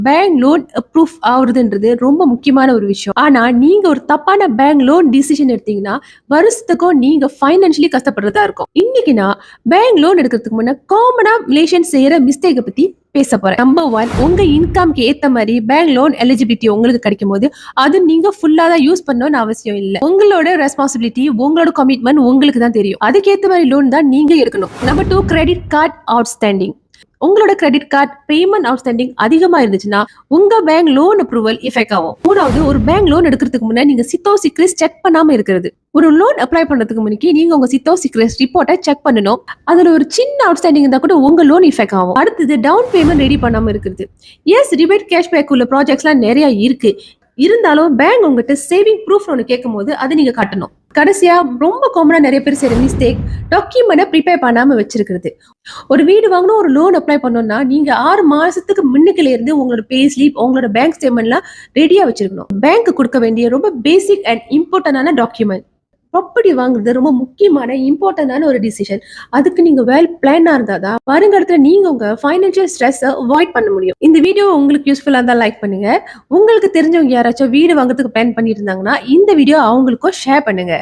Bank loan approve ஆகுறதுன்றது ரொம்ப முக்கியமான ஒரு விஷயம். ஆனா நீங்க ஒரு தப்பான பேங்க் லோன் டிசிஷன் எடுத்தீங்கன்னா வருஷத்துக்கும் நீங்க ஃபைனான்சியலி கஷ்டப்படுறதா இருக்கும். இன்னைக்கு நான் பேங்க் லோன் எடுக்கிறதுக்கு முன்ன காமனா மலேசியன் செய்யற மிஸ்டேக்கை பத்தி பேச போறேன். நம்பர் 1, உங்க இன்கம்க்கு ஏத்த மாதிரி பேங்க் லோன் எலிஜிபிலிட்டி உங்களுக்கு கிடைக்கும் போது அது நீங்க ஃபுல்லா தான் யூஸ் பண்ணணும்னு அவசியம் இல்ல. உங்களோட ரெஸ்பான்சிபிலிட்டி, உங்களோட கமிட்மெண்ட் உங்களுக்கு தான் தெரியும். அதுக்கேத்த மாதிரி லோன் தான் நீங்க எடுக்கணும். Number 2, credit card outstanding. உங்களோட கிரெடிட் கார்டு பேமெண்ட் அவுட்ஸ்டாண்டிங் அதிகமா இருந்துச்சுன்னா உங்க பேங்க் லோன் அப்ரூவல் எஃபெக்ட் ஆகும். மூணாவது, ஒரு பேங்க் லோன் எடுக்கிறதுக்கு முன்னாடி நீங்க சித்தோ சிக்ரிஸ் செக் பண்ணாம இருக்கிறது. ஒரு லோன் அப்ளை பண்றதுக்கு முன்னாடி நீங்க உங்க சித்தோ சிக்ரிஸ் ரிப்போர்ட்டை செக் பண்ணணும். அதுல ஒரு சின்ன அவுட்ஸ்டாண்டிங் இருந்தா கூட உங்க லோன் எஃபெக்ட் ஆகும். அடுத்தது, டவுன் பேமெண்ட் ரெடி பண்ணாம இருக்கிறது. எஸ், ரிபேட் கேஷ்பேக் உள்ள ப்ராஜெக்ட்ஸ்லாம் நிறைய இருக்கு. இருந்தாலும் பேங்க் உங்ககிட்ட சேவிங் ப்ரூஃப் ஒன்று கேட்கும் போது அதை நீங்க காட்டணும். கடைசியா, ரொம்ப காமனா நிறைய பேர் செய்யற மிஸ்டேக், டாக்குமெண்ட்டை ப்ரிப்பேர் பண்ணாம வச்சிருக்கிறது. ஒரு வீடு வாங்கணும், ஒரு லோன் அப்ளை பண்ணணும்னா நீங்க 6 மாசத்துக்கு முன்னுக்குல இருந்து உங்களோட பே ஸ்லிப், உங்களோட பேங்க் ஸ்டேட்மெண்ட்லாம் ரெடியா வச்சிருக்கணும். பேங்க் கொடுக்க வேண்டிய ரொம்ப பேசிக் அண்ட் இம்பார்ட்டன்டான டாக்குமெண்ட். ப்ராப்பர்ட்டி வாங்குறது ரொம்ப முக்கியமான இம்பார்ட்டன்டான ஒரு டிசிஷன். அதுக்கு நீங்க வெல் பிளானா இருந்தாதான் வருங்காலத்துல நீங்க உங்க ஃபைனான்சியல் ஸ்ட்ரெஸ் அவாய்ட் பண்ண முடியும். இந்த வீடியோ உங்களுக்கு யூஸ்ஃபுல்லா இருந்தா லைக் பண்ணுங்க. உங்களுக்கு தெரிஞ்சவங்க யாராச்சும் வீடு வாங்குறதுக்கு பிளான் பண்ணிட்டு இருந்தாங்கன்னா இந்த வீடியோ அவங்களுக்கும் ஷேர் பண்ணுங்க.